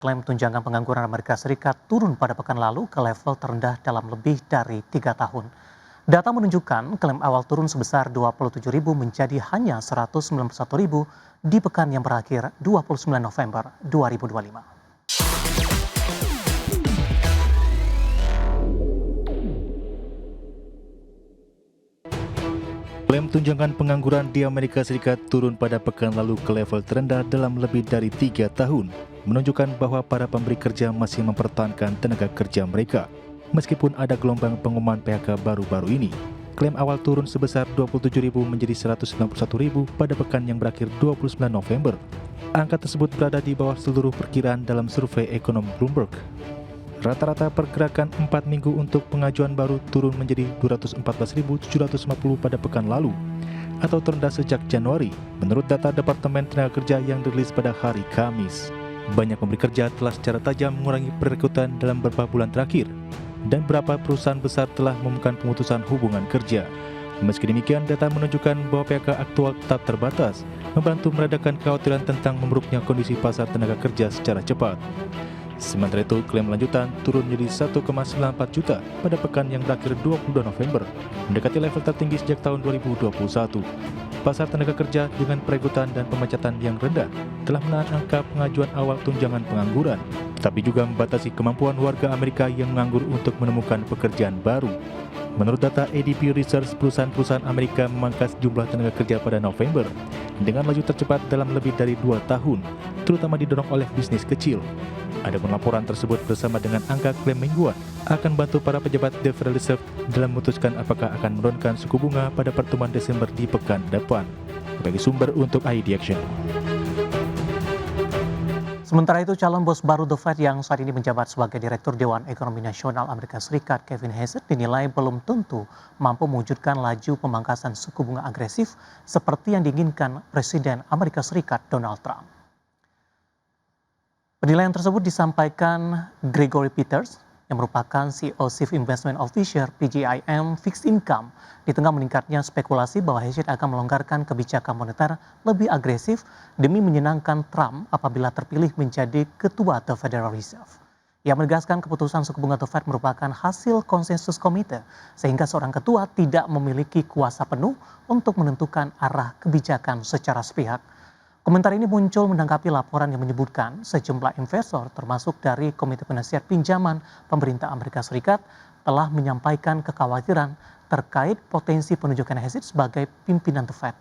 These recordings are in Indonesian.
Klaim tunjangan pengangguran Amerika Serikat turun pada pekan lalu ke level terendah dalam lebih dari 3 tahun. Data menunjukkan klaim awal turun sebesar 27.000 menjadi hanya 191.000 di pekan yang berakhir 29 November 2025. Klaim tunjangan pengangguran di Amerika Serikat turun pada pekan lalu ke level terendah dalam lebih dari 3 tahun, menunjukkan bahwa para pemberi kerja masih mempertahankan tenaga kerja mereka. Meskipun ada gelombang pengumuman PHK baru-baru ini, klaim awal turun sebesar 27.000 menjadi 191.000 pada pekan yang berakhir 29 November. Angka tersebut berada di bawah seluruh perkiraan dalam survei ekonomi Bloomberg. Rata-rata pergerakan 4 minggu untuk pengajuan baru turun menjadi 214.750 pada pekan lalu, atau terendah sejak Januari, menurut data Departemen Tenaga Kerja yang dirilis pada hari Kamis. Banyak pemberi kerja telah secara tajam mengurangi perekrutan dalam beberapa bulan terakhir, dan beberapa perusahaan besar telah mengumumkan pemutusan hubungan kerja. Meski demikian, data menunjukkan bahwa PHK aktual tetap terbatas, membantu meredakan kekhawatiran tentang memburuknya kondisi pasar tenaga kerja secara cepat. Sementara itu, klaim lanjutan turun menjadi 1,94 juta pada pekan yang berakhir 22 November, mendekati level tertinggi sejak tahun 2021. Pasar tenaga kerja dengan perekrutan dan pemecatan yang rendah telah menahan angka pengajuan awal tunjangan pengangguran, tetapi juga membatasi kemampuan warga Amerika yang menganggur untuk menemukan pekerjaan baru. Menurut data ADP Research, perusahaan-perusahaan Amerika memangkas jumlah tenaga kerja pada November dengan laju tercepat dalam lebih dari 2 tahun, terutama didorong oleh bisnis kecil. Adapun laporan tersebut bersama dengan angka klaim mingguan akan bantu para pejabat The Federal Reserve dalam memutuskan apakah akan menurunkan suku bunga pada pertemuan Desember di pekan depan. Bagi sumber untuk ID Action. Sementara itu, calon bos baru The Fed yang saat ini menjabat sebagai Direktur Dewan Ekonomi Nasional Amerika Serikat, Kevin Hassett, dinilai belum tentu mampu mewujudkan laju pemangkasan suku bunga agresif seperti yang diinginkan Presiden Amerika Serikat Donald Trump. Penilaian tersebut disampaikan Gregory Peters, yang merupakan CEO Chief Investment Officer PGIM Fixed Income, di tengah meningkatnya spekulasi bahwa Hassett akan melonggarkan kebijakan moneter lebih agresif demi menyenangkan Trump apabila terpilih menjadi ketua The Federal Reserve. Ia menegaskan keputusan suku bunga The Fed merupakan hasil konsensus komite, sehingga seorang ketua tidak memiliki kuasa penuh untuk menentukan arah kebijakan secara sepihak. Komentar ini muncul menanggapi laporan yang menyebutkan sejumlah investor termasuk dari Komite Penasihat Pinjaman Pemerintah Amerika Serikat telah menyampaikan kekhawatiran terkait potensi penunjukan Hassett sebagai pimpinan The Fed.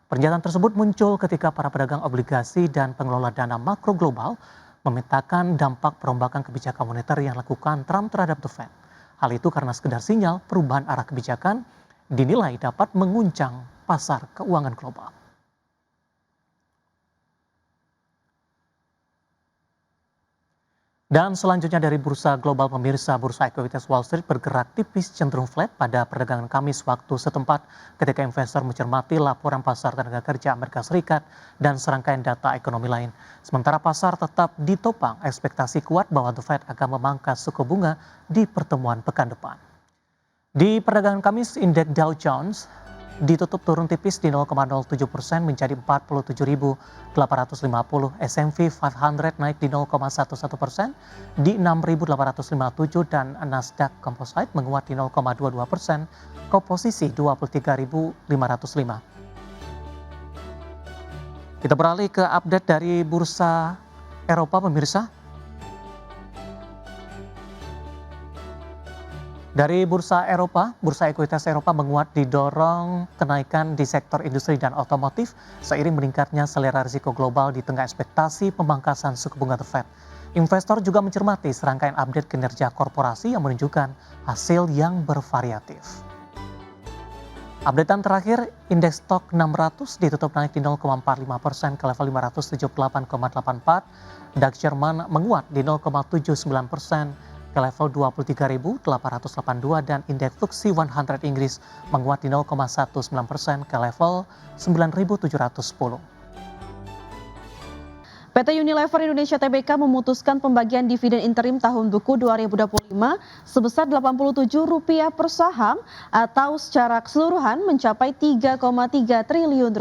Pernyataan tersebut muncul ketika para pedagang obligasi dan pengelola dana makro global memetakan dampak perombakan kebijakan moneter yang dilakukan Trump terhadap The Fed. Hal itu karena sekedar sinyal perubahan arah kebijakan dinilai dapat menguncang pasar keuangan global. Dan selanjutnya dari bursa global, pemirsa, bursa ekuitas Wall Street bergerak tipis cenderung flat pada perdagangan Kamis waktu setempat ketika investor mencermati laporan pasar tenaga kerja Amerika Serikat dan serangkaian data ekonomi lain. Sementara pasar tetap ditopang ekspektasi kuat bahwa The Fed akan memangkas suku bunga di pertemuan pekan depan. Di perdagangan Kamis, indeks Dow Jones ditutup turun tipis di 0,07% menjadi 47.850. S&P 500 naik di 0,11% di 6.857 dan Nasdaq Composite menguat di 0,22% ke posisi 23.505. Kita beralih ke update dari bursa Eropa, pemirsa. Dari bursa Eropa, bursa ekuitas Eropa menguat didorong kenaikan di sektor industri dan otomotif seiring meningkatnya selera risiko global di tengah ekspektasi pemangkasan suku bunga The Fed. Investor juga mencermati serangkaian update kinerja korporasi yang menunjukkan hasil yang bervariatif. Updatean terakhir, indeks stok 600 ditutup naik di 0,45% ke level 578,84. DAX Jerman menguat di 0,79% ke level 23.882 dan indeks FTSE 100 Inggris menguat di 0,19% ke level 9.710. PT Unilever Indonesia Tbk memutuskan pembagian dividen interim tahun buku 2025 sebesar Rp87 per saham atau secara keseluruhan mencapai Rp3,3 triliun.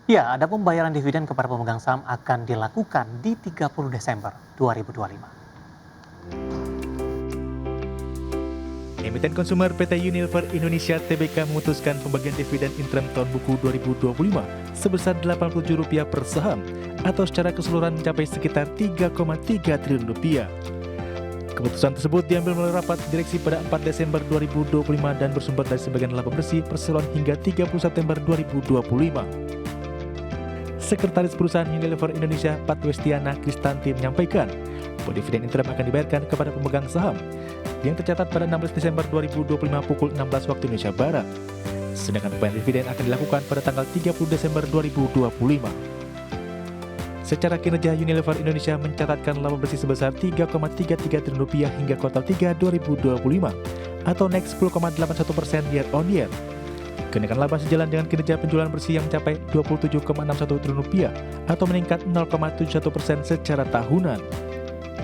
Ya, ada pembayaran dividen kepada pemegang saham akan dilakukan di 30 Desember 2025. Emiten konsumer PT Unilever Indonesia Tbk memutuskan pembagian dividen interim tahun buku 2025 sebesar Rp87 per saham atau secara keseluruhan mencapai sekitar Rp3,3 triliun. Keputusan tersebut diambil melalui rapat direksi pada 4 Desember 2025 dan bersumber dari sebagian laba bersih perseroan hingga 30 September 2025. Sekretaris Perusahaan Unilever Indonesia Patwestiana Kristanti menyampaikan bahwa dividen interim akan dibayarkan kepada pemegang saham yang tercatat pada 16 Desember 2025 pukul 16 waktu Indonesia Barat. Sedangkan pembayaran dividen akan dilakukan pada tanggal 30 Desember 2025. Secara kinerja, Unilever Indonesia mencatatkan laba bersih sebesar Rp3,33 triliun hingga kuartal 3 2025 atau naik 10,81% year on year. Kenaikan laba sejalan dengan kinerja penjualan bersih yang mencapai Rp27,61 triliun atau meningkat 0,71% secara tahunan.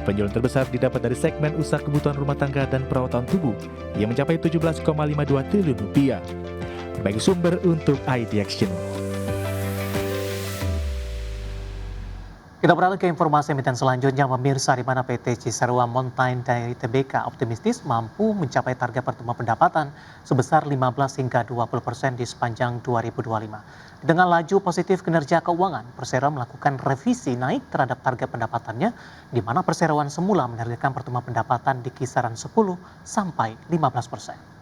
Penjualan terbesar didapat dari segmen usaha kebutuhan rumah tangga dan perawatan tubuh yang mencapai Rp17,52 triliun. Bagi sumber untuk ID Action. Kita beralih ke informasi emiten selanjutnya, pemirsa, di mana PT Cisarua Mountain Dairy Tbk optimistis mampu mencapai target pertumbuhan pendapatan sebesar 15 hingga 20% di sepanjang 2025. Dengan laju positif kinerja keuangan, Perseroan melakukan revisi naik terhadap target pendapatannya, di mana Perseroan semula menargetkan pertumbuhan pendapatan di kisaran 10 sampai 15%.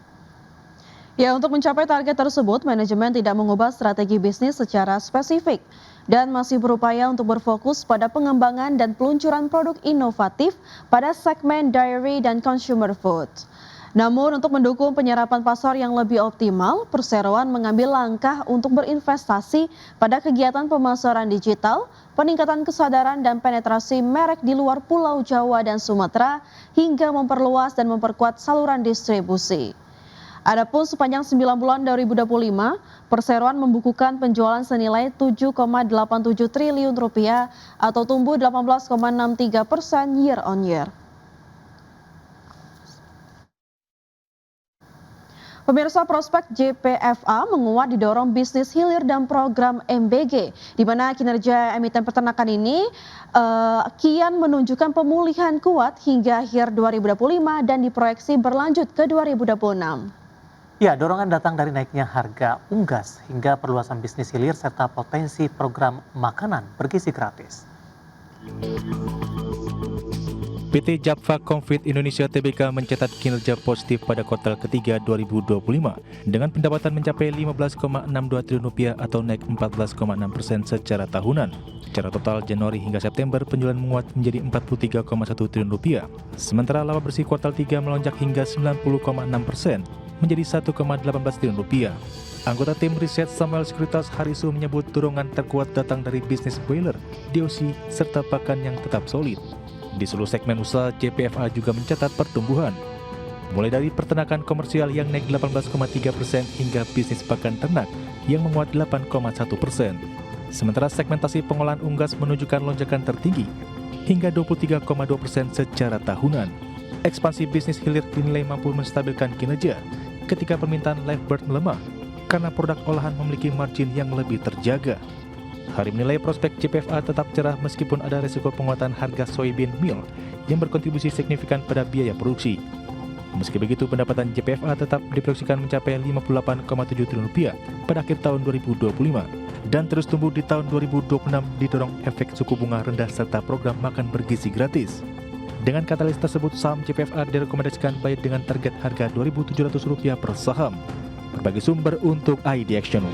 Ya, untuk mencapai target tersebut, manajemen tidak mengubah strategi bisnis secara spesifik dan masih berupaya untuk berfokus pada pengembangan dan peluncuran produk inovatif pada segmen dairy dan consumer food. Namun, untuk mendukung penyerapan pasar yang lebih optimal, Perseroan mengambil langkah untuk berinvestasi pada kegiatan pemasaran digital, peningkatan kesadaran dan penetrasi merek di luar Pulau Jawa dan Sumatera, hingga memperluas dan memperkuat saluran distribusi. Adapun sepanjang 9 bulan 2025, Perseroan membukukan penjualan senilai Rp7,87 triliun atau tumbuh 18,63% year on year. Pemirsa, prospek JPFA menguat didorong bisnis hilir dan program MBG, di mana kinerja emiten peternakan ini kian menunjukkan pemulihan kuat hingga akhir 2025 dan diproyeksi berlanjut ke 2026. Ya, dorongan datang dari naiknya harga unggas hingga perluasan bisnis hilir serta potensi program makanan bergizi gratis. PT Japfa Confeed Indonesia Tbk mencatat kinerja positif pada kuartal ketiga 2025 dengan pendapatan mencapai Rp15,62 triliun atau naik 14,6% secara tahunan. Secara total Januari hingga September penjualan menguat menjadi Rp43,1 triliun. Sementara laba bersih kuartal 3 melonjak hingga 90,6% menjadi Rp1,18 triliun. Anggota tim riset Samuel Sekuritas Harisu menyebut dorongan terkuat datang dari bisnis boiler, DOC, serta pakan yang tetap solid. Di seluruh segmen usaha, JPFA juga mencatat pertumbuhan, mulai dari peternakan komersial yang naik 18,3% hingga bisnis pakan ternak yang menguat 8,1%. Sementara segmentasi pengolahan unggas menunjukkan lonjakan tertinggi hingga 23,2% secara tahunan. Ekspansi bisnis hilir dinilai mampu menstabilkan kinerja ketika permintaan live bird melemah karena produk olahan memiliki margin yang lebih terjaga. Hari menilai prospek JPFA tetap cerah meskipun ada risiko penguatan harga soybean meal yang berkontribusi signifikan pada biaya produksi. Meski begitu, pendapatan JPFA tetap diproyeksikan mencapai Rp58,7 triliun pada akhir tahun 2025 dan terus tumbuh di tahun 2026 didorong efek suku bunga rendah serta program makan bergizi gratis. Dengan katalis tersebut, saham JPFA direkomendasikan buy dengan target harga Rp2.700 per saham. Berbagai sumber untuk ID Action.